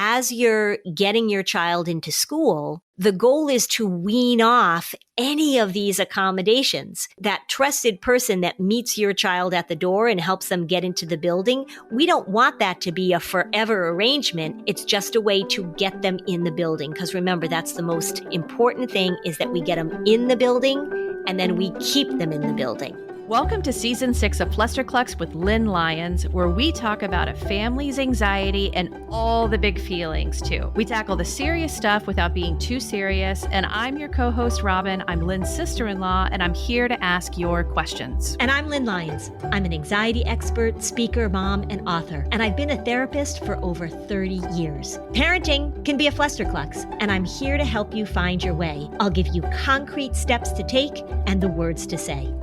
as you're getting your child into school, the goal is to wean off any of these accommodations. That trusted person that meets your child at the door and helps them get into the building, we don't want that to be a forever arrangement. It's just a way to get them in the building. Because remember, that's the most important thing, is that we get them in the building and then we keep them in the building. Welcome to Season 6 of Flusterclux with Lynn Lyons, where we talk about a family's anxiety and all the big feelings, too. We tackle the serious stuff without being too serious, and I'm your co-host, Robin. I'm Lynn's sister-in-law, and I'm here to ask your questions. And I'm Lynn Lyons. I'm an anxiety expert, speaker, mom, and author, and I've been a therapist for over 30 years. Parenting can be a Flusterclux, and I'm here to help you find your way. I'll give you concrete steps to take and the words to say.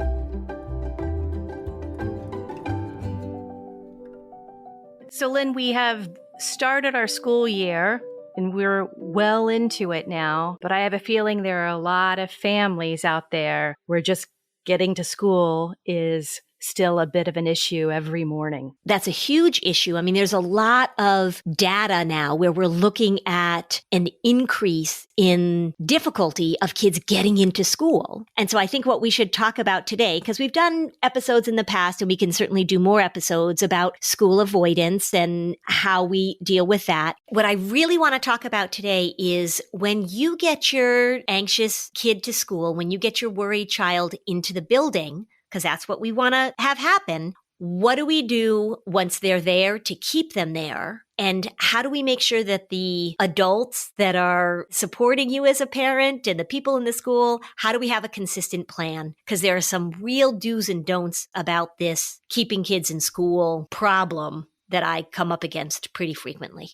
So, Lynn, we have started our school year and we're well into it now, but I have a feeling there are a lot of families out there where just getting to school is still a bit of an issue every morning. That's a huge issue. I mean, there's a lot of data now where we're looking at an increase in difficulty of kids getting into school. And so I think what we should talk about today, because we've done episodes in the past and we can certainly do more episodes about school avoidance and how we deal with that. What I really want to talk about today is when you get your anxious kid to school, when you get your worried child into the building, because that's what we want to have happen. What do we do once they're there to keep them there? And how do we make sure that the adults that are supporting you as a parent and the people in the school, how do we have a consistent plan? Because there are some real do's and don'ts about this keeping kids in school problem that I come up against pretty frequently.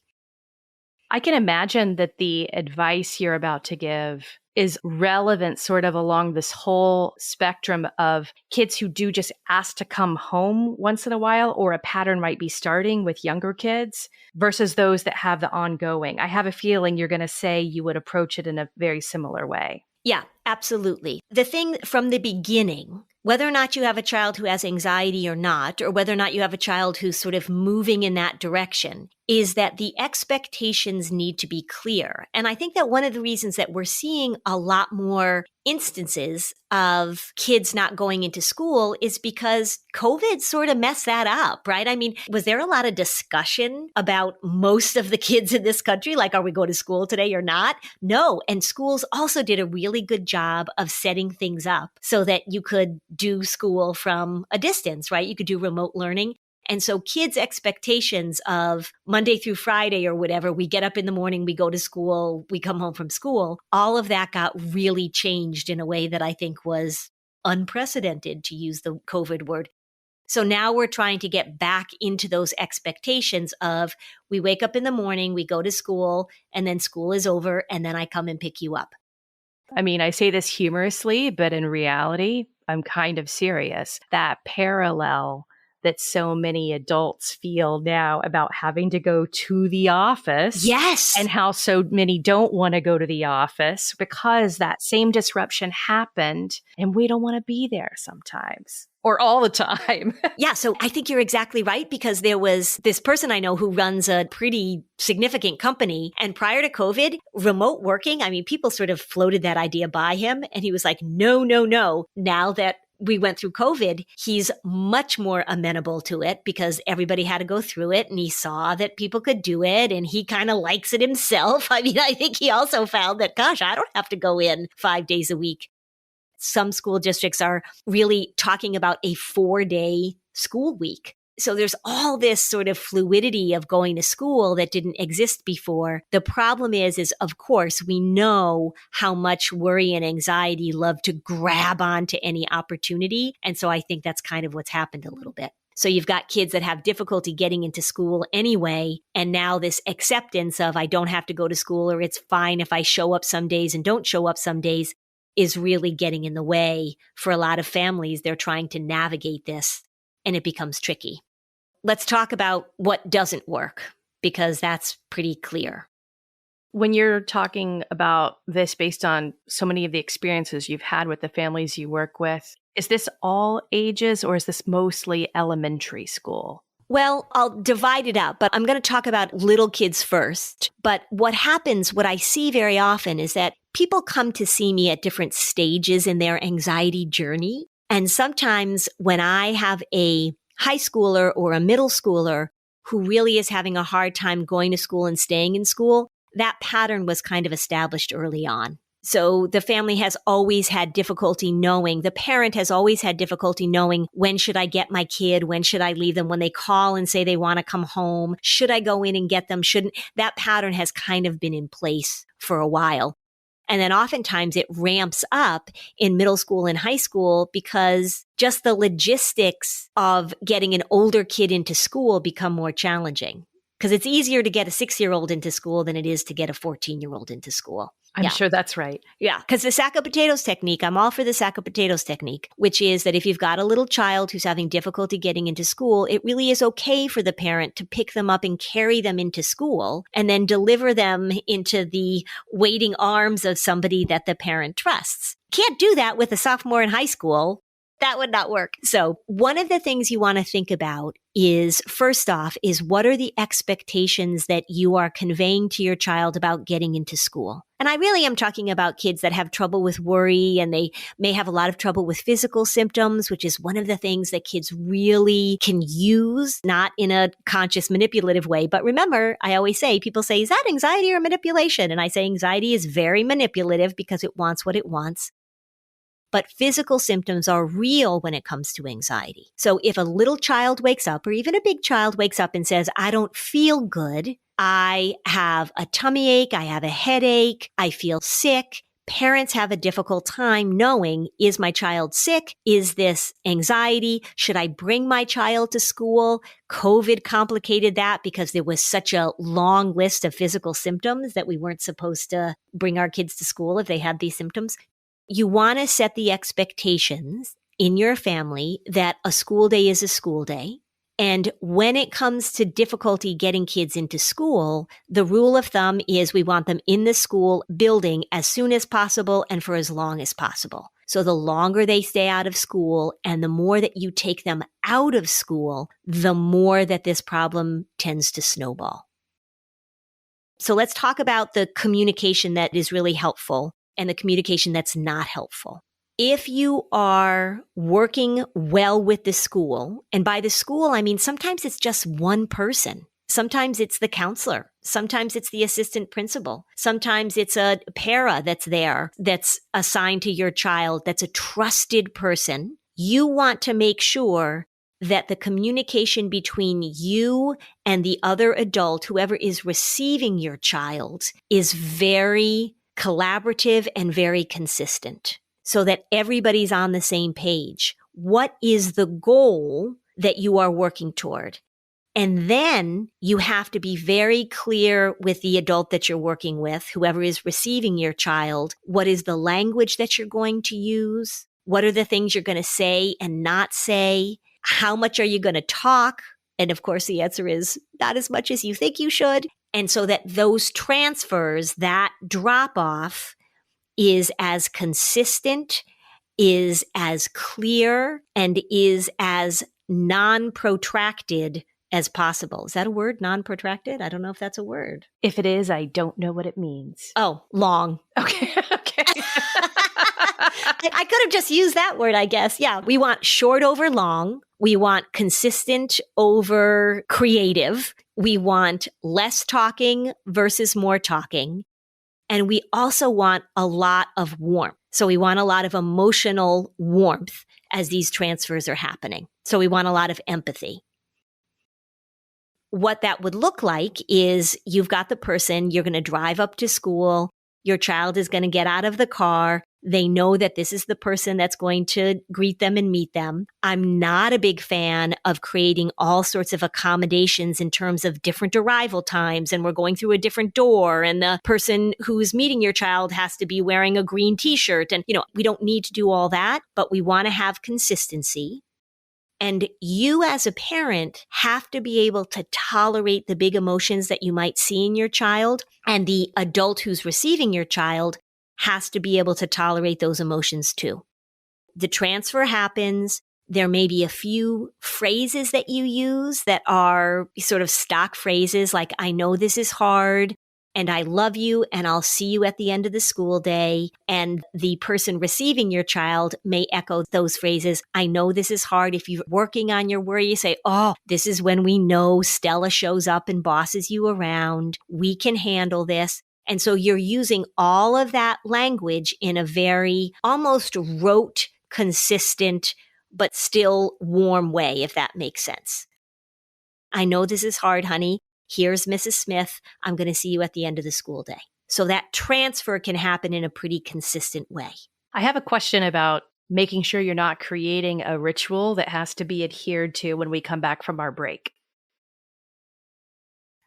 I can imagine that the advice you're about to give is relevant sort of along this whole spectrum of kids who do just ask to come home once in a while, or a pattern might be starting with younger kids versus those that have the ongoing. I have a feeling you're going to say you would approach it in a very similar way. Yeah, absolutely. The thing from the beginning, whether or not you have a child who has anxiety or not, or whether or not you have a child who's sort of moving in that direction, is that the expectations need to be clear. And I think that one of the reasons that we're seeing a lot more instances of kids not going into school is because COVID sort of messed that up, right? I mean, was there a lot of discussion about most of the kids in this country? Like, are we going to school today or not? No. And schools also did a really good job of setting things up so that you could do school from a distance, right? You could do remote learning. And so kids' expectations of Monday through Friday or whatever, we get up in the morning, we go to school, we come home from school, all of that got really changed in a way that I think was unprecedented, to use the COVID word. So now we're trying to get back into those expectations of we wake up in the morning, we go to school, and then school is over, and then I come and pick you up. I mean, I say this humorously, but in reality, I'm kind of serious. That parallel that so many adults feel now about having to go to the office. Yes. And how so many don't want to go to the office because that same disruption happened and we don't want to be there sometimes or all the time. Yeah. So I think you're exactly right, because there was this person I know who runs a pretty significant company, and prior to COVID, remote working, I mean, people sort of floated that idea by him and he was like, no, no, no. Now that we went through COVID, he's much more amenable to it because everybody had to go through it and he saw that people could do it and he kind of likes it himself. I mean, I think he also found that, gosh, I don't have to go in 5 days a week. Some school districts are really talking about a 4-day school week. So there's all this sort of fluidity of going to school that didn't exist before. The problem is of course, we know how much worry and anxiety love to grab onto any opportunity. And so I think that's kind of what's happened a little bit. So you've got kids that have difficulty getting into school anyway. And now this acceptance of I don't have to go to school, or it's fine if I show up some days and don't show up some days, is really getting in the way for a lot of families. They're trying to navigate this and it becomes tricky. Let's talk about what doesn't work, because that's pretty clear. When you're talking about this based on so many of the experiences you've had with the families you work with, is this all ages or is this mostly elementary school? Well, I'll divide it up, but I'm going to talk about little kids first. But what happens, what I see very often is that people come to see me at different stages in their anxiety journey. And sometimes when I have a high schooler or a middle schooler who really is having a hard time going to school and staying in school, that pattern was kind of established early on. So the family has always had difficulty knowing, the parent has always had difficulty knowing, when should I get my kid? When should I leave them? When they call and say they want to come home, should I go in and get them? Shouldn't? That pattern has kind of been in place for a while. And then oftentimes it ramps up in middle school and high school because just the logistics of getting an older kid into school become more challenging. Because it's easier to get a 6-year-old into school than it is to get a 14-year-old into school. I'm sure that's right. Yeah, because the sack of potatoes technique, I'm all for the sack of potatoes technique, which is that if you've got a little child who's having difficulty getting into school, it really is okay for the parent to pick them up and carry them into school and then deliver them into the waiting arms of somebody that the parent trusts. Can't do that with a sophomore in high school. That would not work. So one of the things you want to think about is, first off, is what are the expectations that you are conveying to your child about getting into school? And I really am talking about kids that have trouble with worry, and they may have a lot of trouble with physical symptoms, which is one of the things that kids really can use, not in a conscious manipulative way. But remember, I always say, people say, is that anxiety or manipulation? And I say anxiety is very manipulative because it wants what it wants. But physical symptoms are real when it comes to anxiety. So if a little child wakes up, or even a big child wakes up and says, I don't feel good, I have a tummy ache, I have a headache, I feel sick, parents have a difficult time knowing, is my child sick? Is this anxiety? Should I bring my child to school? COVID complicated that because there was such a long list of physical symptoms that we weren't supposed to bring our kids to school if they had these symptoms. You want to set the expectations in your family that a school day is a school day. And when it comes to difficulty getting kids into school, the rule of thumb is we want them in the school building as soon as possible and for as long as possible. So the longer they stay out of school and the more that you take them out of school, the more that this problem tends to snowball. So let's talk about the communication that is really helpful and the communication that's not helpful. If you are working well with the school, and by the school, I mean sometimes it's just one person. Sometimes it's the counselor. Sometimes it's the assistant principal. Sometimes it's a para that's there that's assigned to your child that's a trusted person. You want to make sure that the communication between you and the other adult, whoever is receiving your child, is very collaborative and very consistent so that everybody's on the same page. What is the goal that you are working toward? And then you have to be very clear with the adult that you're working with, whoever is receiving your child. What is the language that you're going to use? What are the things you're going to say and not say? How much are you going to talk? And of course, the answer is not as much as you think you should. And so that those transfers, that drop off is as consistent, is as clear, and is as non-protracted as possible. Is that a word? Non-protracted? I don't know if that's a word. If it is, I don't know what it means. Oh, long. Okay. Okay. I could have just used that word, I guess. Yeah. We want short over long. We want consistent over creative. We want less talking versus more talking. And we also want a lot of warmth. So we want a lot of emotional warmth as these transfers are happening. So we want a lot of empathy. What that would look like is you've got the person, you're going to drive up to school. Your child is going to get out of the car. They know that this is the person that's going to greet them and meet them. I'm not a big fan of creating all sorts of accommodations in terms of different arrival times, and we're going through a different door, and the person who's meeting your child has to be wearing a green t-shirt. And, we don't need to do all that, but we want to have consistency. And you as a parent have to be able to tolerate the big emotions that you might see in your child, and the adult who's receiving your child has to be able to tolerate those emotions too. The transfer happens. There may be a few phrases that you use that are sort of stock phrases like, I know this is hard, and I love you, and I'll see you at the end of the school day. And the person receiving your child may echo those phrases. I know this is hard. If you're working on your worry, you say, oh, this is when we know Stella shows up and bosses you around. We can handle this. And so you're using all of that language in a very almost rote, consistent, but still warm way, if that makes sense. I know this is hard, honey. Here's Mrs. Smith. I'm going to see you at the end of the school day. So that transfer can happen in a pretty consistent way. I have a question about making sure you're not creating a ritual that has to be adhered to when we come back from our break.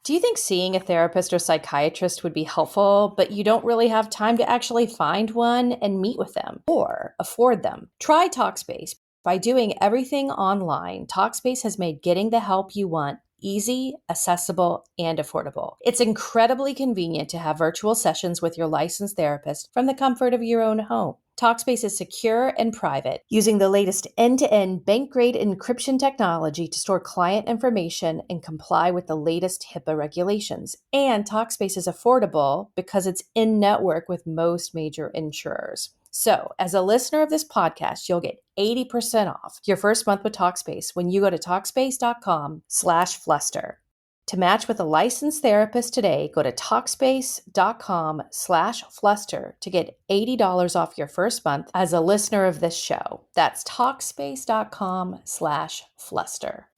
Do you think seeing a therapist or psychiatrist would be helpful, but you don't really have time to actually find one and meet with them or afford them? Try Talkspace. By doing everything online, Talkspace has made getting the help you want easy, accessible, and affordable. It's incredibly convenient to have virtual sessions with your licensed therapist from the comfort of your own home. Talkspace is secure and private, using the latest end-to-end bank-grade encryption technology to store client information and comply with the latest HIPAA regulations. And Talkspace is affordable because it's in-network with most major insurers. So, as a listener of this podcast, you'll get 80% off your first month with Talkspace when you go to Talkspace.com/Fluster. To match with a licensed therapist today, go to Talkspace.com/Fluster to get $80 off your first month as a listener of this show. That's Talkspace.com/Fluster.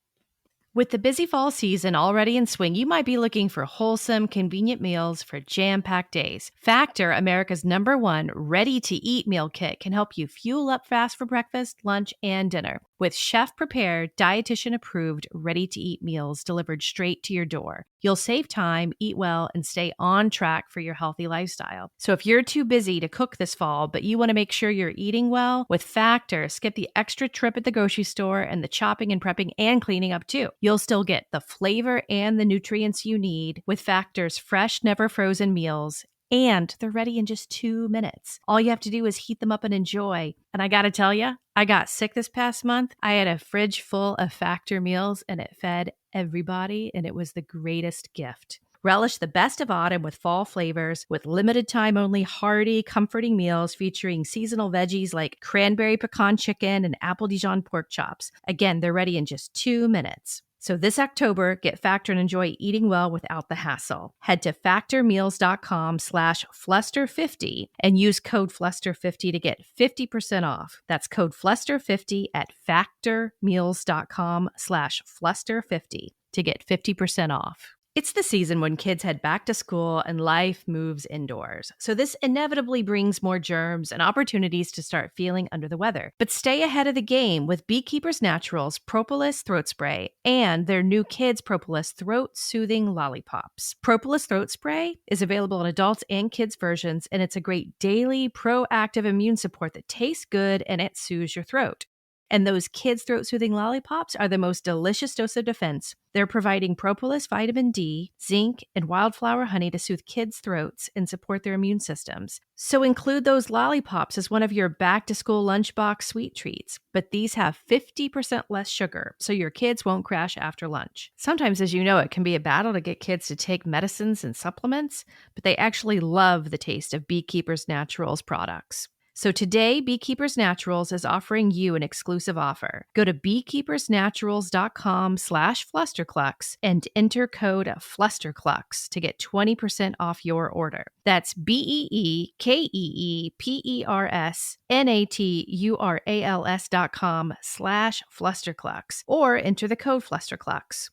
With the busy fall season already in swing, you might be looking for wholesome, convenient meals for jam-packed days. Factor, America's #1 ready-to-eat meal kit, can help you fuel up fast for breakfast, lunch, and dinner. With chef-prepared, dietitian-approved, ready-to-eat meals delivered straight to your door. You'll save time, eat well, and stay on track for your healthy lifestyle. So if you're too busy to cook this fall, but you want to make sure you're eating well, with Factor, skip the extra trip at the grocery store and the chopping and prepping and cleaning up too. You'll still get the flavor and the nutrients you need with Factor's fresh, never frozen meals, and they're ready in just 2 minutes. All you have to do is heat them up and enjoy. And I gotta tell you, I got sick this past month. I had a fridge full of Factor meals and it fed everybody, and it was the greatest gift. Relish the best of autumn with fall flavors with limited time only hearty, comforting meals featuring seasonal veggies like cranberry pecan chicken and apple Dijon pork chops. Again, they're ready in just 2 minutes. So this October, get Factor and enjoy eating well without the hassle. Head to factormeals.com/Fluster50 and use code Fluster50 to get 50% off. That's code Fluster50 at factormeals.com/Fluster50 to get 50% off. It's the season when kids head back to school and life moves indoors. So this inevitably brings more germs and opportunities to start feeling under the weather. But stay ahead of the game with Beekeepers Naturals Propolis Throat Spray and their new Kids Propolis Throat Soothing Lollipops. Propolis Throat Spray is available in adults and kids versions, and it's a great daily proactive immune support that tastes good and it soothes your throat. And those kids' throat-soothing lollipops are the most delicious dose of defense. They're providing propolis, vitamin D, zinc, and wildflower honey to soothe kids' throats and support their immune systems. So include those lollipops as one of your back-to-school lunchbox sweet treats. But these have 50% less sugar, so your kids won't crash after lunch. Sometimes, as you know, it can be a battle to get kids to take medicines and supplements, but they actually love the taste of Beekeepers Naturals products. So today, Beekeepers Naturals is offering you an exclusive offer. Go to beekeepersnaturals.com/Flusterclux and enter code Flusterclux to get 20% off your order. That's beekeepersnaturals.com/Flusterclux or enter the code Flusterclux.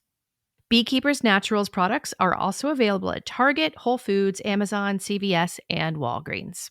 Beekeepers Naturals products are also available at Target, Whole Foods, Amazon, CVS, and Walgreens.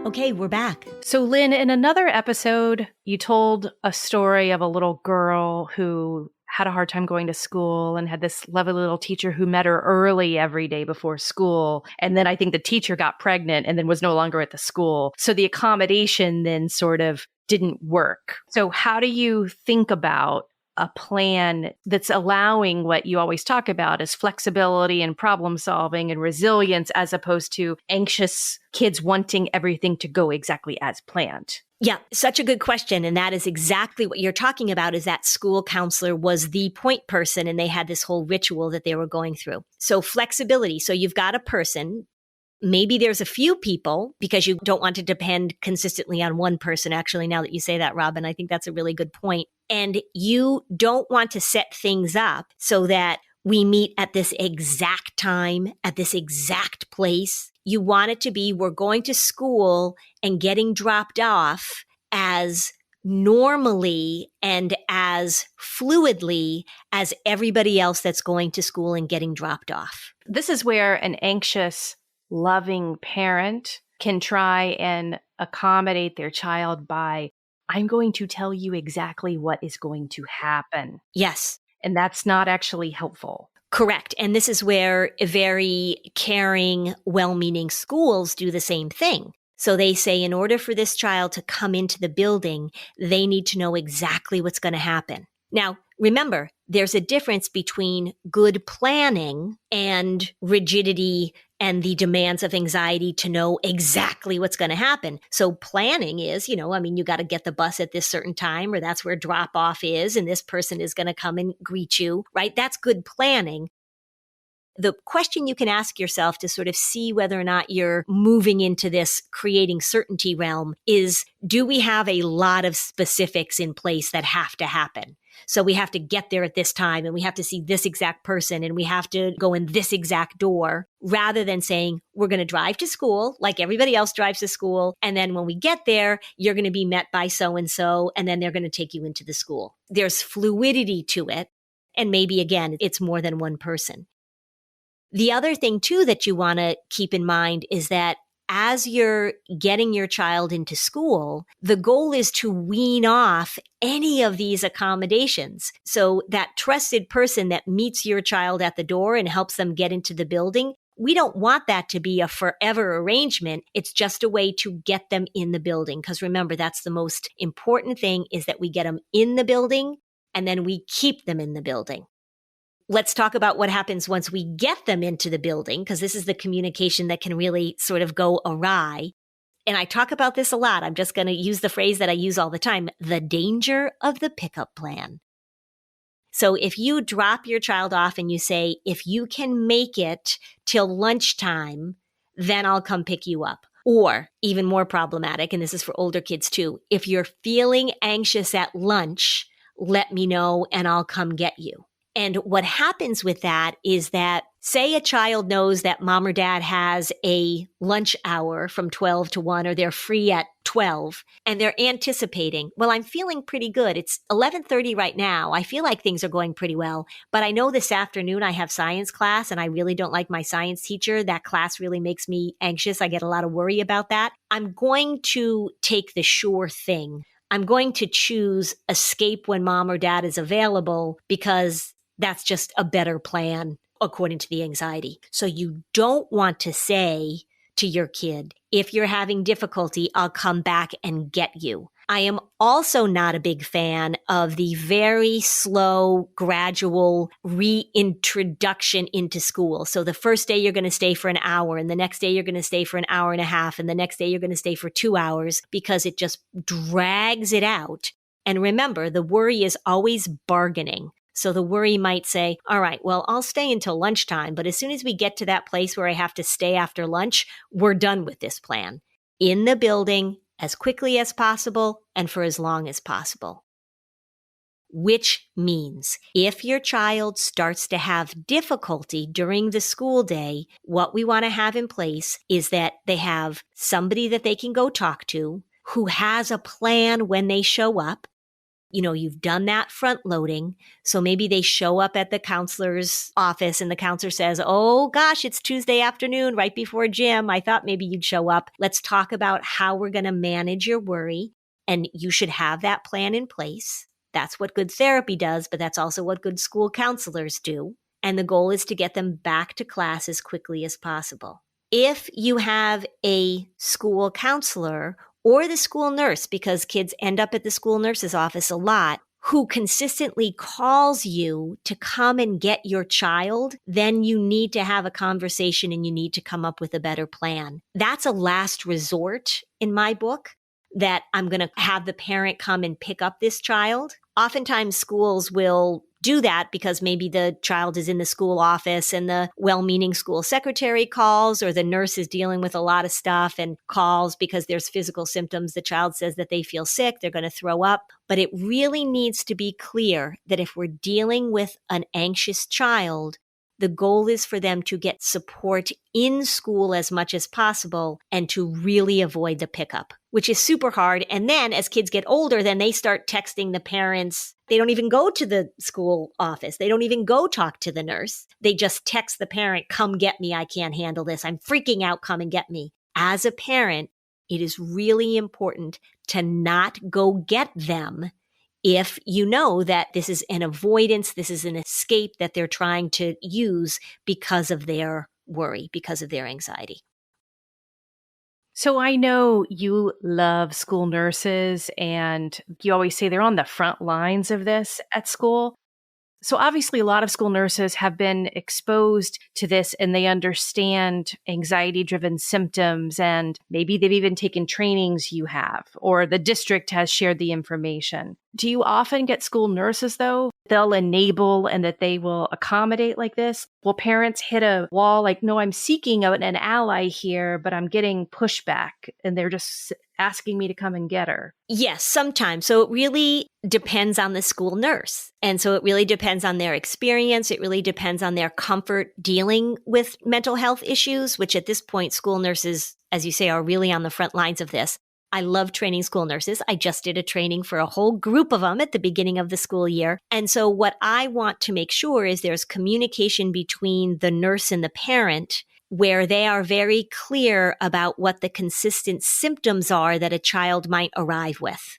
Okay, we're back. So, Lynn, in another episode, you told a story of a little girl who had a hard time going to school and had this lovely little teacher who met her early every day before school. And then I think the teacher got pregnant and then was no longer at the school. So the accommodation then sort of didn't work. So how do you think about a plan that's allowing what you always talk about as flexibility and problem solving and resilience, as opposed to anxious kids wanting everything to go exactly as planned? Yeah, such a good question. And that is exactly what you're talking about, is that school counselor was the point person and they had this whole ritual that they were going through. So flexibility. So you've got a person. Maybe there's a few people, because you don't want to depend consistently on one person. Actually, now that you say that, Robin, I think that's a really good point. And you don't want to set things up so that we meet at this exact time, at this exact place. You want it to be, we're going to school and getting dropped off as normally and as fluidly as everybody else that's going to school and getting dropped off. This is where an anxious, loving parent can try and accommodate their child by, I'm going to tell you exactly what is going to happen. Yes. And that's not actually helpful. Correct. And this is where very caring, well-meaning schools do the same thing. So they say, in order for this child to come into the building, they need to know exactly what's going to happen. Now, remember, there's a difference between good planning and rigidity and the demands of anxiety to know exactly what's going to happen. So planning is, you got to get the bus at this certain time, or that's where drop off is, and this person is going to come and greet you, right? That's good planning. The question you can ask yourself to sort of see whether or not you're moving into this creating certainty realm is, do we have a lot of specifics in place that have to happen? So we have to get there at this time, and we have to see this exact person, and we have to go in this exact door, rather than saying, we're going to drive to school like everybody else drives to school. And then when we get there, you're going to be met by so-and-so, and then they're going to take you into the school. There's fluidity to it. And maybe, again, it's more than one person. The other thing, too, that you want to keep in mind is that as you're getting your child into school, the goal is to wean off any of these accommodations. So that trusted person that meets your child at the door and helps them get into the building, we don't want that to be a forever arrangement. It's just a way to get them in the building. Because remember, that's the most important thing, is that we get them in the building and then we keep them in the building. Let's talk about what happens once we get them into the building, because this is the communication that can really sort of go awry. And I talk about this a lot. I'm just going to use the phrase that I use all the time, the danger of the pickup plan. So if you drop your child off and you say, if you can make it till lunchtime, then I'll come pick you up. Or even more problematic, and this is for older kids too, if you're feeling anxious at lunch, let me know and I'll come get you. And what happens with that is that, say a child knows that mom or dad has a lunch hour from 12 to 1, or they're free at 12, and they're anticipating, well, I'm feeling pretty good. It's 11:30 right now. I feel like things are going pretty well, but I know this afternoon I have science class and I really don't like my science teacher. That class really makes me anxious. I get a lot of worry about that. I'm going to take the sure thing. I'm going to choose escape when mom or dad is available, because that's just a better plan according to the anxiety. So you don't want to say to your kid, if you're having difficulty, I'll come back and get you. I am also not a big fan of the very slow, gradual reintroduction into school. So the first day you're going to stay for an hour, and the next day you're going to stay for an hour and a half, and the next day you're going to stay for 2 hours, because it just drags it out. And remember, the worry is always bargaining. So the worry might say, all right, well, I'll stay until lunchtime, but as soon as we get to that place where I have to stay after lunch, we're done with this plan. In the building as quickly as possible and for as long as possible. Which means if your child starts to have difficulty during the school day, what we want to have in place is that they have somebody that they can go talk to who has a plan when they show up. You've done that front loading. So maybe they show up at the counselor's office and the counselor says, oh gosh, it's Tuesday afternoon right before gym. I thought maybe you'd show up. Let's talk about how we're going to manage your worry. And you should have that plan in place. That's what good therapy does, but that's also what good school counselors do. And the goal is to get them back to class as quickly as possible. If you have a school counselor or the school nurse, because kids end up at the school nurse's office a lot, who consistently calls you to come and get your child, then you need to have a conversation and you need to come up with a better plan. That's a last resort in my book, that I'm going to have the parent come and pick up this child. Oftentimes schools will do that because maybe the child is in the school office and the well-meaning school secretary calls, or the nurse is dealing with a lot of stuff and calls because there's physical symptoms. The child says that they feel sick, they're going to throw up. But it really needs to be clear that if we're dealing with an anxious child, the goal is for them to get support in school as much as possible and to really avoid the pickup, which is super hard. And then as kids get older, then they start texting the parents. They don't even go to the school office. They don't even go talk to the nurse. They just text the parent, come get me. I can't handle this. I'm freaking out. Come and get me. As a parent, it is really important to not go get them if you know that this is an avoidance, this is an escape that they're trying to use because of their worry, because of their anxiety. So I know you love school nurses, and you always say they're on the front lines of this at school. So obviously a lot of school nurses have been exposed to this and they understand anxiety-driven symptoms, and maybe they've even taken trainings you have, or the district has shared the information. Do you often get school nurses, though, they'll enable and that they will accommodate like this? Will parents hit a wall like, no, I'm seeking out an ally here, but I'm getting pushback and they're just asking me to come and get her? Yes, sometimes. So it really depends on the school nurse. And so it really depends on their experience. It really depends on their comfort dealing with mental health issues, which at this point, school nurses, as you say, are really on the front lines of this. I love training school nurses. I just did a training for a whole group of them at the beginning of the school year. And so what I want to make sure is there's communication between the nurse and the parent, where they are very clear about what the consistent symptoms are that a child might arrive with.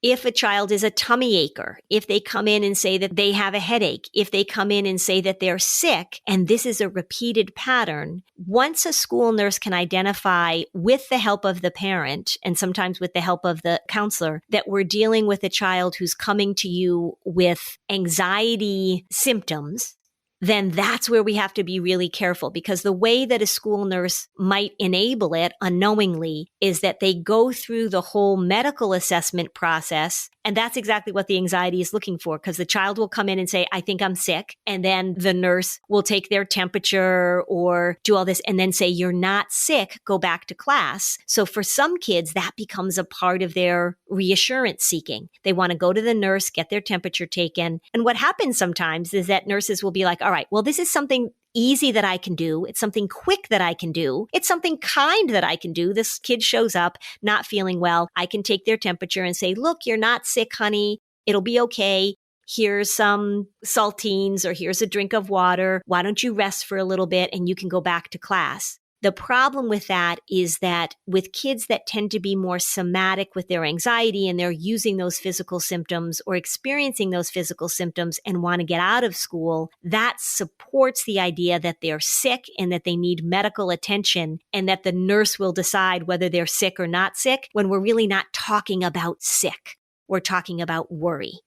If a child is a tummy acher, if they come in and say that they have a headache, if they come in and say that they're sick, and this is a repeated pattern, once a school nurse can identify with the help of the parent, and sometimes with the help of the counselor, that we're dealing with a child who's coming to you with anxiety symptoms, then that's where we have to be really careful, because the way that a school nurse might enable it unknowingly is that they go through the whole medical assessment process. And that's exactly what the anxiety is looking for, because the child will come in and say, I think I'm sick. And then the nurse will take their temperature or do all this and then say, you're not sick, go back to class. So for some kids, that becomes a part of their reassurance seeking. They want to go to the nurse, get their temperature taken. And what happens sometimes is that nurses will be like, all right, well, this is something easy that I can do. It's something quick that I can do. It's something kind that I can do. This kid shows up not feeling well. I can take their temperature and say, look, you're not sick, honey. It'll be okay. Here's some saltines, or here's a drink of water. Why don't you rest for a little bit and you can go back to class? The problem with that is that with kids that tend to be more somatic with their anxiety, and they're using those physical symptoms or experiencing those physical symptoms and want to get out of school, that supports the idea that they're sick and that they need medical attention, and that the nurse will decide whether they're sick or not sick, when we're really not talking about sick. We're talking about worry.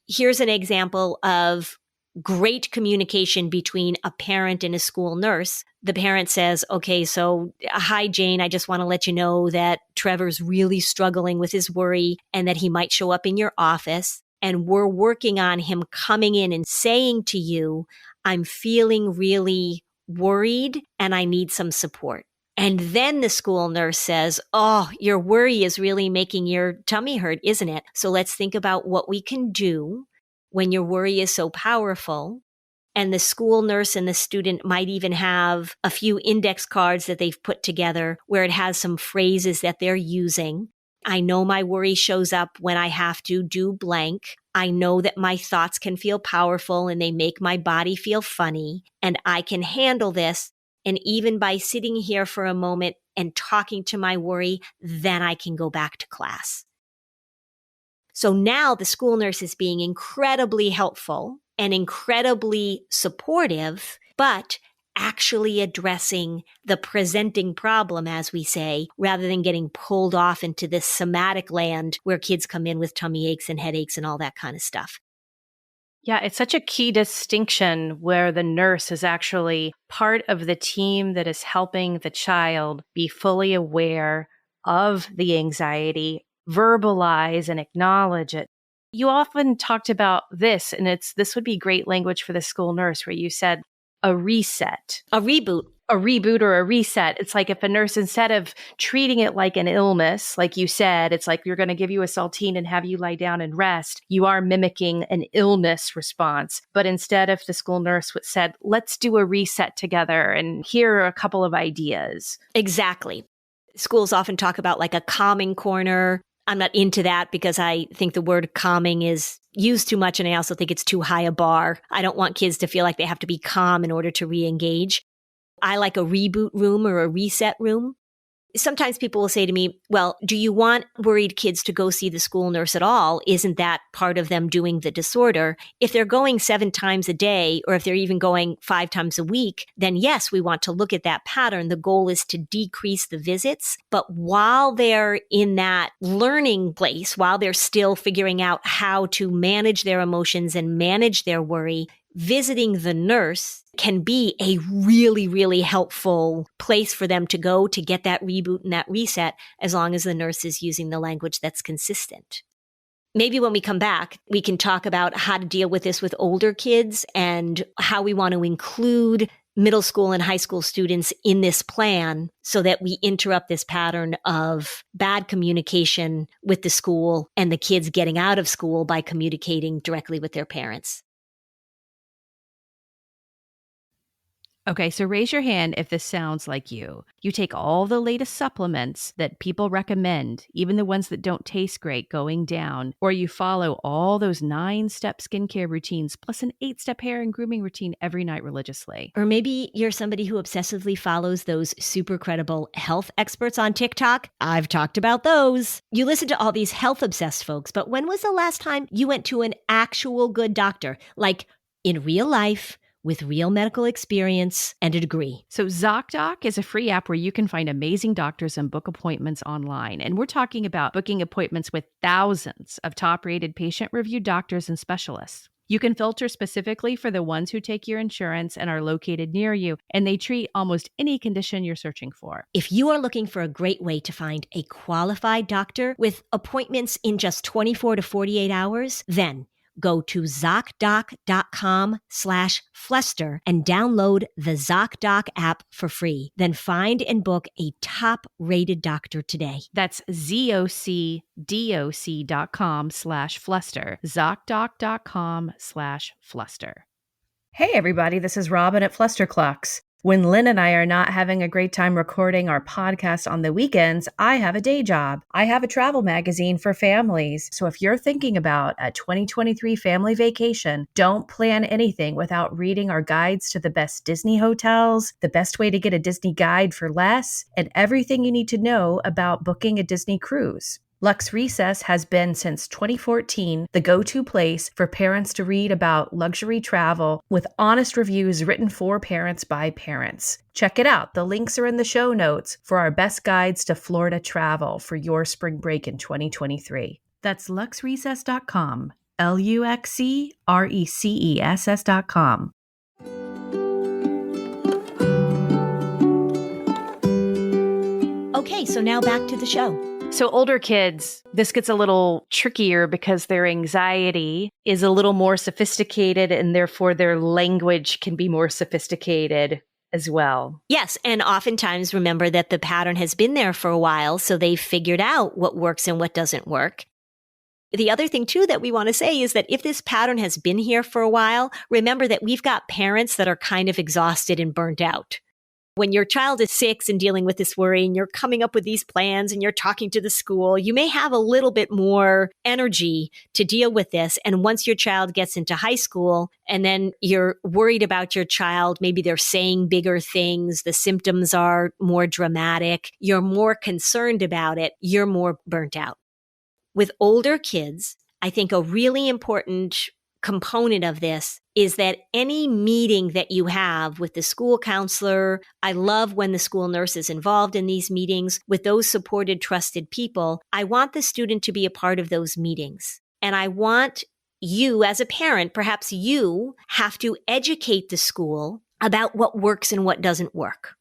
Here's an example of great communication between a parent and a school nurse. The parent says, okay, so hi, Jane, I just want to let you know that Trevor's really struggling with his worry and that he might show up in your office. And we're working on him coming in and saying to you, I'm feeling really worried and I need some support. And then the school nurse says, oh, your worry is really making your tummy hurt, isn't it? So let's think about what we can do when your worry is so powerful. And the school nurse and the student might even have a few index cards that they've put together where it has some phrases that they're using. I know my worry shows up when I have to do blank. I know that my thoughts can feel powerful and they make my body feel funny, and I can handle this. And even by sitting here for a moment and talking to my worry, then I can go back to class. So now the school nurse is being incredibly helpful and incredibly supportive, but actually addressing the presenting problem, as we say, rather than getting pulled off into this somatic land where kids come in with tummy aches and headaches and all that kind of stuff. Yeah, it's such a key distinction where the nurse is actually part of the team that is helping the child be fully aware of the anxiety, verbalize and acknowledge it. You often talked about this, and this would be great language for the school nurse, where you said a reset. A reboot. A reboot or a reset. It's like if a nurse, instead of treating it like an illness, like you said, it's like you're going to give you a Saltine and have you lie down and rest. You are mimicking an illness response. But instead, if the school nurse said, let's do a reset together and here are a couple of ideas. Exactly. Schools often talk about like a calming corner. I'm not into that because I think the word calming is used too much, and I also think it's too high a bar. I don't want kids to feel like they have to be calm in order to re-engage. I like a reboot room or a reset room. Sometimes people will say to me, well, do you want worried kids to go see the school nurse at all? Isn't that part of them doing the disorder? If they're going 7 times a day, or if they're even going 5 times a week, then yes, we want to look at that pattern. The goal is to decrease the visits. But while they're in that learning place, while they're still figuring out how to manage their emotions and manage their worry, visiting the nurse can be a really, really helpful place for them to go to get that reboot and that reset, as long as the nurse is using the language that's consistent. Maybe when we come back, we can talk about how to deal with this with older kids and how we want to include middle school and high school students in this plan so that we interrupt this pattern of bad communication with the school and the kids getting out of school by communicating directly with their parents. Okay, so raise your hand if this sounds like you. You take all the latest supplements that people recommend, even the ones that don't taste great, going down, or you follow all those 9-step skincare routines plus an 8-step hair and grooming routine every night religiously. Or maybe you're somebody who obsessively follows those super credible health experts on TikTok. I've talked about those. You listen to all these health obsessed folks, but when was the last time you went to an actual good doctor, like in real life, with real medical experience and a degree? So ZocDoc is a free app where you can find amazing doctors and book appointments online. And we're talking about booking appointments with thousands of top-rated patient-reviewed doctors and specialists. You can filter specifically for the ones who take your insurance and are located near you, and they treat almost any condition you're searching for. If you are looking for a great way to find a qualified doctor with appointments in just 24 to 48 hours, then go to ZocDoc.com/Fluster and download the ZocDoc app for free. Then find and book a top-rated doctor today. That's ZocDoc.com/Fluster. ZocDoc.com/Fluster. Hey everybody, this is Robin at Flusterclux. When Lynn and I are not having a great time recording our podcast on the weekends, I have a day job. I have a travel magazine for families. So if you're thinking about a 2023 family vacation, don't plan anything without reading our guides to the best Disney hotels, the best way to get a Disney guide for less, and everything you need to know about booking a Disney cruise. Lux Recess has been since 2014 the go-to place for parents to read about luxury travel with honest reviews written for parents by parents. Check it out. The links are in the show notes for our best guides to Florida travel for your spring break in 2023. That's luxrecess.com. LuxeRecess.com. Okay, so now back to the show. So older kids, this gets a little trickier because their anxiety is a little more sophisticated and therefore their language can be more sophisticated as well. Yes, and oftentimes remember that the pattern has been there for a while, so they've figured out what works and what doesn't work. The other thing, too, that we want to say is that if this pattern has been here for a while, remember that we've got parents that are kind of exhausted and burnt out. When your child is 6 and dealing with this worry and you're coming up with these plans and you're talking to the school, you may have a little bit more energy to deal with this. And once your child gets into high school and then you're worried about your child, maybe they're saying bigger things, the symptoms are more dramatic, you're more concerned about it, you're more burnt out. With older kids, I think a really important component of this is that any meeting that you have with the school counselor, I love when the school nurse is involved in these meetings with those supported, trusted people. I want the student to be a part of those meetings. And I want you as a parent, perhaps you have to educate the school about what works and what doesn't work.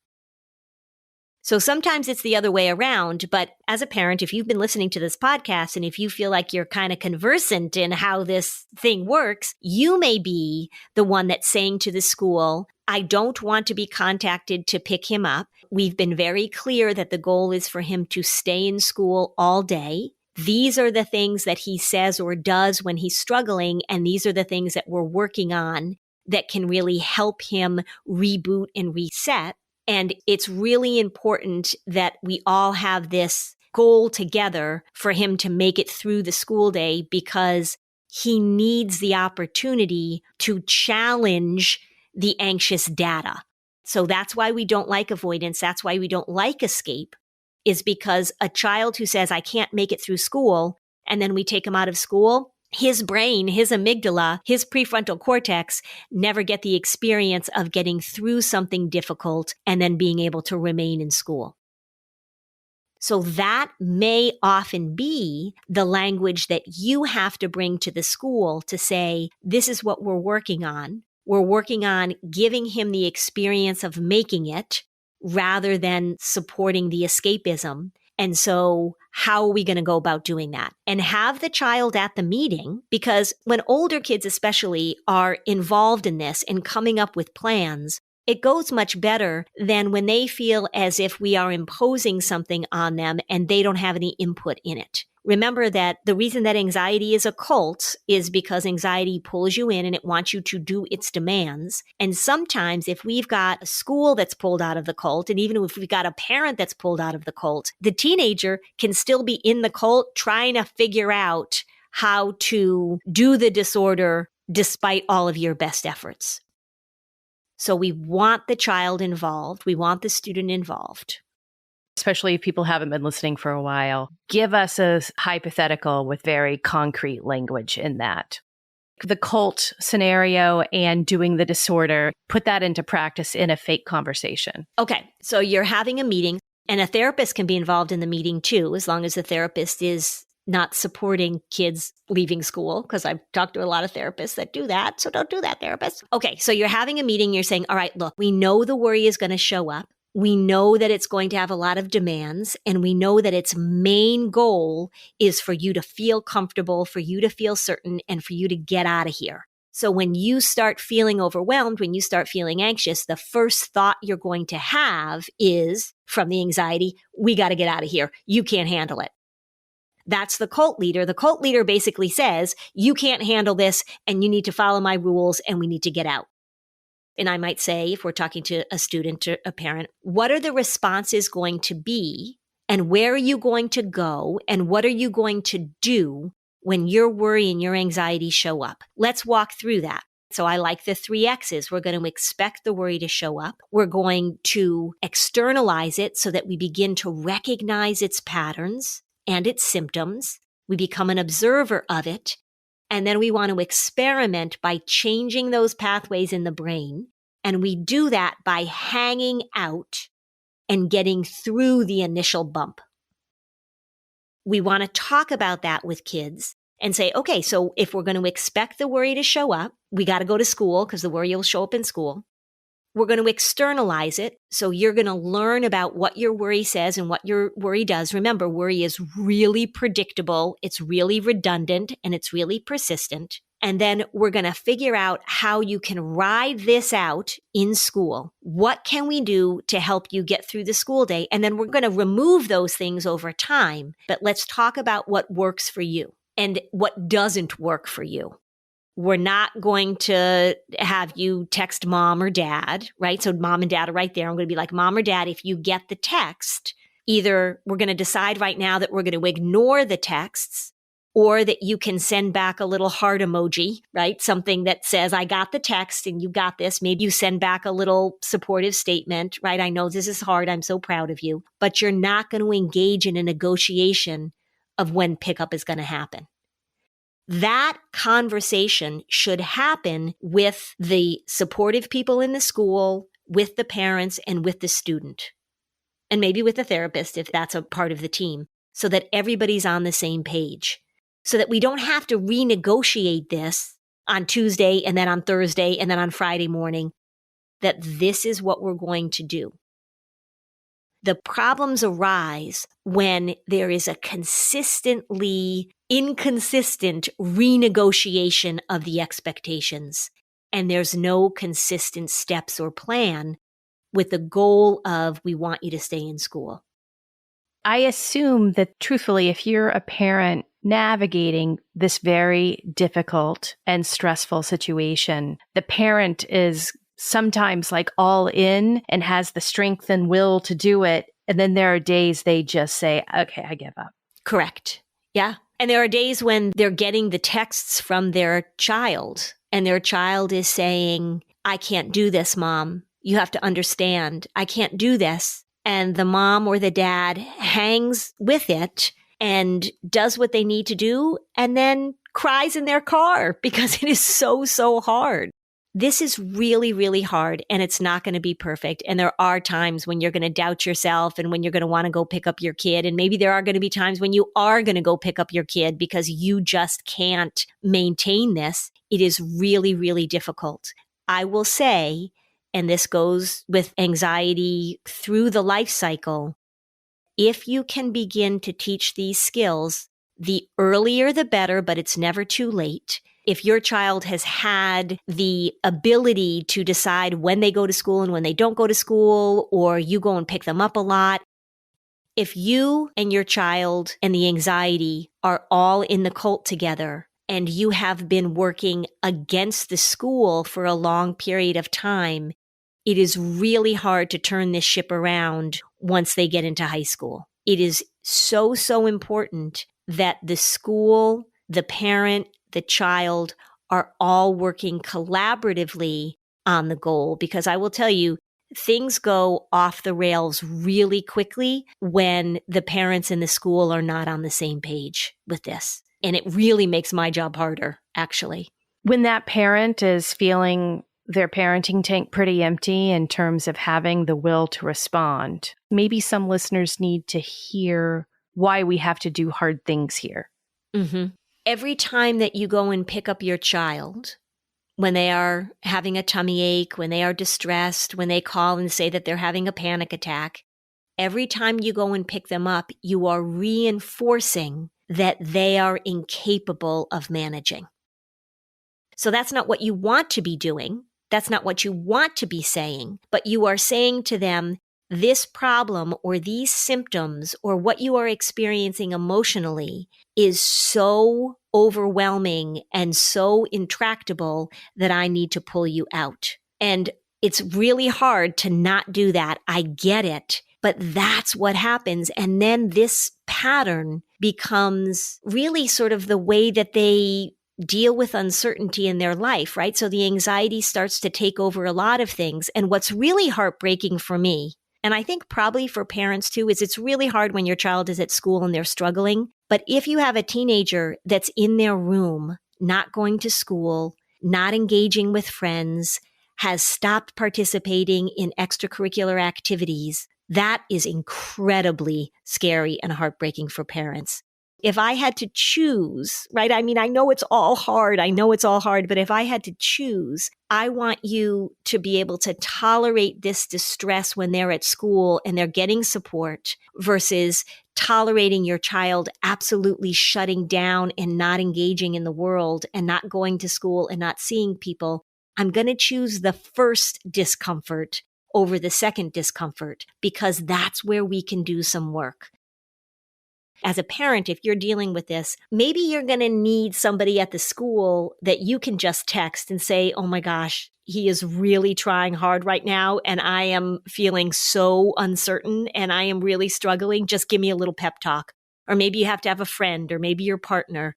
So sometimes it's the other way around, but as a parent, if you've been listening to this podcast and if you feel like you're kind of conversant in how this thing works, you may be the one that's saying to the school, I don't want to be contacted to pick him up. We've been very clear that the goal is for him to stay in school all day. These are the things that he says or does when he's struggling, and these are the things that we're working on that can really help him reboot and reset. And it's really important that we all have this goal together for him to make it through the school day, because he needs the opportunity to challenge the anxious data. So that's why we don't like avoidance. That's why we don't like escape, is because a child who says, I can't make it through school, and then we take him out of school, his brain, his amygdala, his prefrontal cortex never get the experience of getting through something difficult and then being able to remain in school. So that may often be the language that you have to bring to the school to say, this is what we're working on. We're working on giving him the experience of making it rather than supporting the escapism. And so how are we going to go about doing that? And have the child at the meeting, because when older kids especially are involved in this and coming up with plans, it goes much better than when they feel as if we are imposing something on them and they don't have any input in it. Remember that the reason that anxiety is a cult is because anxiety pulls you in and it wants you to do its demands. And sometimes if we've got a school that's pulled out of the cult, and even if we've got a parent that's pulled out of the cult, the teenager can still be in the cult trying to figure out how to do the disorder despite all of your best efforts. So we want the child involved. We want the student involved. Especially if people haven't been listening for a while, give us a hypothetical with very concrete language in that. The cult scenario and doing the disorder, put that into practice in a fake conversation. Okay, so you're having a meeting, and a therapist can be involved in the meeting too, as long as the therapist is not supporting kids leaving school, because I've talked to a lot of therapists that do that, so don't do that, therapist. Okay, so you're having a meeting, you're saying, all right, look, we know the worry is going to show up. We know that it's going to have a lot of demands, and we know that its main goal is for you to feel comfortable, for you to feel certain, and for you to get out of here. So when you start feeling overwhelmed, when you start feeling anxious, the first thought you're going to have is, from the anxiety, we got to get out of here. You can't handle it. That's the cult leader. The cult leader basically says, you can't handle this, and you need to follow my rules, and we need to get out. And I might say, if we're talking to a student or a parent, what are the responses going to be, and where are you going to go, and what are you going to do when your worry and your anxiety show up? Let's walk through that. So I like the 3 X's. We're going to expect the worry to show up. We're going to externalize it so that we begin to recognize its patterns and its symptoms. We become an observer of it. And then we want to experiment by changing those pathways in the brain. And we do that by hanging out and getting through the initial bump. We want to talk about that with kids and say, okay, so if we're going to expect the worry to show up, we got to go to school because the worry will show up in school. We're going to externalize it. So you're going to learn about what your worry says and what your worry does. Remember, worry is really predictable. It's really redundant and it's really persistent. And then we're going to figure out how you can ride this out in school. What can we do to help you get through the school day? And then we're going to remove those things over time. But let's talk about what works for you and what doesn't work for you. We're not going to have you text mom or dad, right? So mom and dad are right there. I'm going to be like, mom or dad, if you get the text, either we're going to decide right now that we're going to ignore the texts, or that you can send back a little heart emoji, right? Something that says, I got the text and you got this. Maybe you send back a little supportive statement, right? I know this is hard. I'm so proud of you. But you're not going to engage in a negotiation of when pickup is going to happen. That conversation should happen with the supportive people in the school, with the parents, and with the student. And maybe with the therapist if that's a part of the team, so that everybody's on the same page. So that we don't have to renegotiate this on Tuesday and then on Thursday and then on Friday morning, that this is what we're going to do. The problems arise when there is a consistently inconsistent renegotiation of the expectations, and there's no consistent steps or plan with the goal of, we want you to stay in school. I assume that truthfully, if you're a parent navigating this very difficult and stressful situation, the parent is sometimes like all in and has the strength and will to do it. And then there are days they just say, okay, I give up. Correct. Yeah. And there are days when they're getting the texts from their child and their child is saying, I can't do this, Mom. You have to understand, I can't do this. And the mom or the dad hangs with it and does what they need to do and then cries in their car because it is so hard. This is really, really hard, and it's not going to be perfect. And there are times when you're going to doubt yourself and when you're going to want to go pick up your kid. And maybe there are going to be times when you are going to go pick up your kid because you just can't maintain this. It is really, really difficult. I will say, and this goes with anxiety through the life cycle, if you can begin to teach these skills, the earlier the better, but it's never too late. If your child has had the ability to decide when they go to school and when they don't go to school, or you go and pick them up a lot, if you and your child and the anxiety are all in the cult together and you have been working against the school for a long period of time, it is really hard to turn this ship around once they get into high school. It is so important that the school, the parent, the child are all working collaboratively on the goal, because I will tell you, things go off the rails really quickly when the parents and the school are not on the same page with this. And it really makes my job harder, actually. When that parent is feeling their parenting tank pretty empty in terms of having the will to respond, maybe some listeners need to hear why we have to do hard things here. Mm-hmm. Every time that you go and pick up your child, when they are having a tummy ache, when they are distressed, when they call and say that they're having a panic attack, every time you go and pick them up, you are reinforcing that they are incapable of managing. So that's not what you want to be doing. That's not what you want to be saying, but you are saying to them, this problem or these symptoms or what you are experiencing emotionally is so overwhelming and so intractable that I need to pull you out. And it's really hard to not do that. I get it, but that's what happens. And then this pattern becomes really sort of the way that they deal with uncertainty in their life, right? So the anxiety starts to take over a lot of things. And what's really heartbreaking for me, and I think probably for parents too, is it's really hard when your child is at school and they're struggling. But if you have a teenager that's in their room, not going to school, not engaging with friends, has stopped participating in extracurricular activities, that is incredibly scary and heartbreaking for parents. If I had to choose, right? I mean, I know it's all hard. But if I had to choose, I want you to be able to tolerate this distress when they're at school and they're getting support versus tolerating your child absolutely shutting down and not engaging in the world and not going to school and not seeing people. I'm going to choose the first discomfort over the second discomfort because that's where we can do some work. As a parent, if you're dealing with this, maybe you're going to need somebody at the school that you can just text and say, oh my gosh, he is really trying hard right now. And I am feeling so uncertain and I am really struggling. Just give me a little pep talk. Or maybe you have to have a friend or maybe your partner.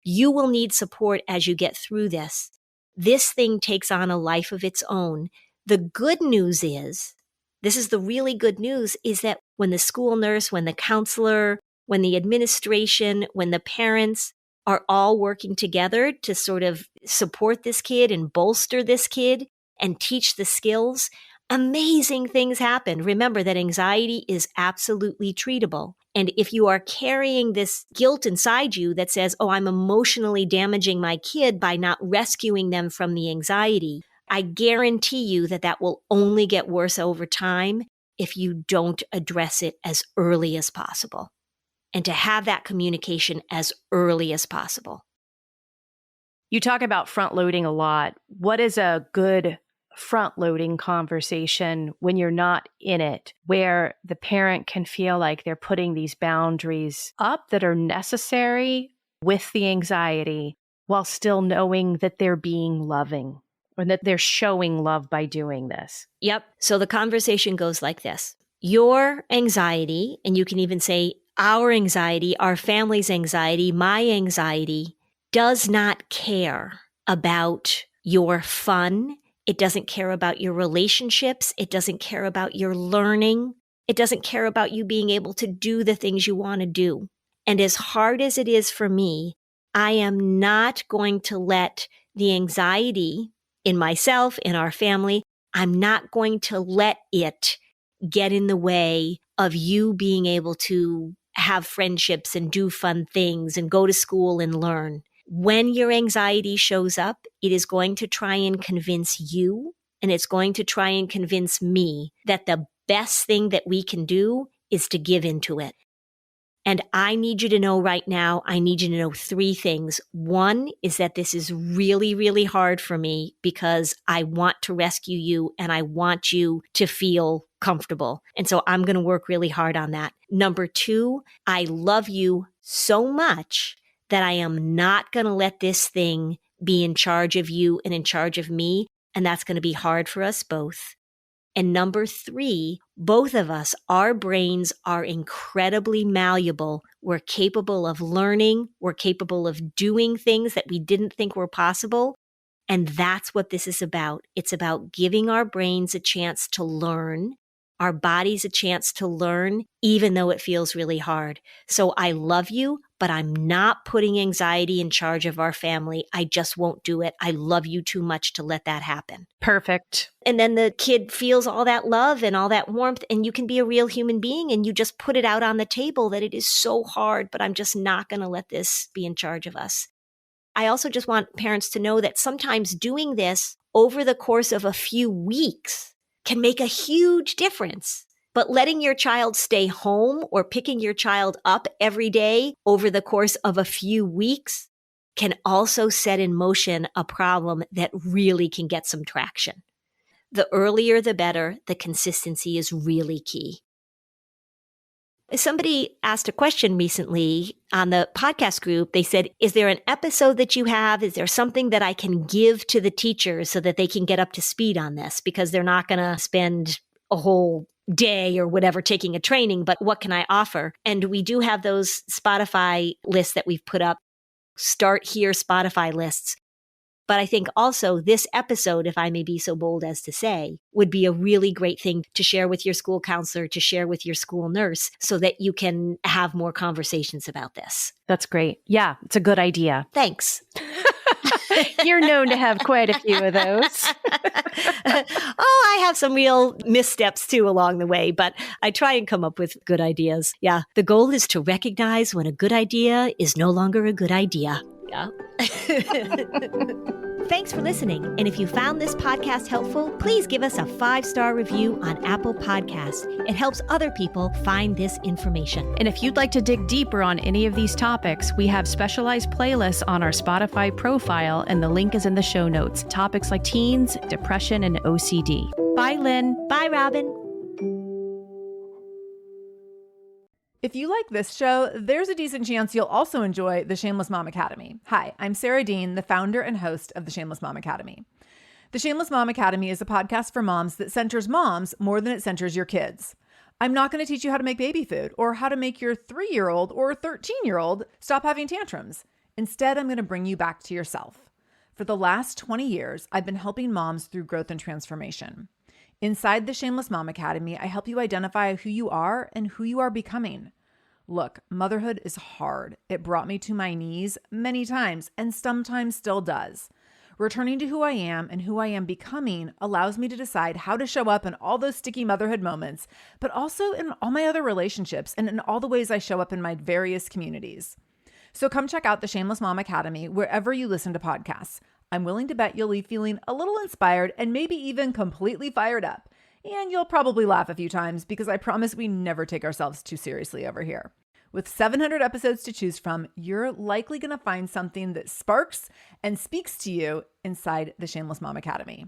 You will need support as you get through this. This thing takes on a life of its own. The good news is, this is the really good news, is that when the school nurse, when the counselor, when the administration, when the parents, are all working together to sort of support this kid and bolster this kid and teach the skills, amazing things happen. Remember that anxiety is absolutely treatable. And if you are carrying this guilt inside you that says, oh, I'm emotionally damaging my kid by not rescuing them from the anxiety, I guarantee you that that will only get worse over time if you don't address it as early as possible. And to have that communication as early as possible. You talk about front loading a lot. What is a good front loading conversation when you're not in it, where the parent can feel like they're putting these boundaries up that are necessary with the anxiety while still knowing that they're being loving or that they're showing love by doing this? Yep. So the conversation goes like this. Your anxiety, and you can even say our anxiety, our family's anxiety, my anxiety, does not care about your fun. It doesn't care about your relationships. It doesn't care about your learning. It doesn't care about you being able to do the things you want to do. And as hard as it is for me, I am not going to let the anxiety in myself, in our family, I'm not going to let it get in the way of you being able to have friendships and do fun things and go to school and learn. When your anxiety shows up, it is going to try and convince you, and it's going to try and convince me that the best thing that we can do is to give into it. And I need you to know right now, I need you to know 3 things. One is that this is really, really hard for me because I want to rescue you and I want you to feel comfortable. And so I'm going to work really hard on that. Number 2, I love you so much that I am not going to let this thing be in charge of you and in charge of me. And that's going to be hard for us both. And number 3, both of us, our brains are incredibly malleable. We're capable of learning. We're capable of doing things that we didn't think were possible. And that's what this is about. It's about giving our brains a chance to learn, our bodies a chance to learn, even though it feels really hard. So I love you, but I'm not putting anxiety in charge of our family. I just won't do it. I love you too much to let that happen. Perfect. And then the kid feels all that love and all that warmth, and you can be a real human being and you just put it out on the table that it is so hard, but I'm just not going to let this be in charge of us. I also just want parents to know that sometimes doing this over the course of a few weeks can make a huge difference. But letting your child stay home or picking your child up every day over the course of a few weeks can also set in motion a problem that really can get some traction. The earlier, the better. The consistency is really key. Somebody asked a question recently on the podcast group. They said, is there an episode that you have? Is there something that I can give to the teachers so that they can get up to speed on this? Because they're not going to spend a whole day or whatever taking a training, but what can I offer? And we do have those Spotify lists that we've put up, Start Here Spotify lists. But I think also this episode, if I may be so bold as to say, would be a really great thing to share with your school counselor, to share with your school nurse, so that you can have more conversations about this. That's great. Yeah, it's a good idea. Thanks. You're known to have quite a few of those. I have some real missteps too along the way, but I try and come up with good ideas. Yeah. The goal is to recognize when a good idea is no longer a good idea. Yeah. Thanks for listening. And if you found this podcast helpful, please give us a 5-star review on Apple Podcasts. It helps other people find this information. And if you'd like to dig deeper on any of these topics, we have specialized playlists on our Spotify profile, and the link is in the show notes. Topics like teens, depression, and OCD. Bye, Lynn. Bye, Robin. If you like this show, there's a decent chance you'll also enjoy the Shameless Mom Academy. Hi, I'm Sarah Dean, the founder and host of the Shameless Mom Academy. The Shameless Mom Academy is a podcast for moms that centers moms more than it centers your kids. I'm not going to teach you how to make baby food or how to make your 3-year-old or 13-year-old stop having tantrums. Instead, I'm going to bring you back to yourself. For the last 20 years, I've been helping moms through growth and transformation. Inside the Shameless Mom Academy, I help you identify who you are and who you are becoming. Look, motherhood is hard. It brought me to my knees many times and sometimes still does. Returning to who I am and who I am becoming allows me to decide how to show up in all those sticky motherhood moments, but also in all my other relationships and in all the ways I show up in my various communities. So come check out the Shameless Mom Academy wherever you listen to podcasts. I'm willing to bet you'll leave feeling a little inspired and maybe even completely fired up. And you'll probably laugh a few times because I promise we never take ourselves too seriously over here. With 700 episodes to choose from, you're likely going to find something that sparks and speaks to you inside the Shameless Mom Academy.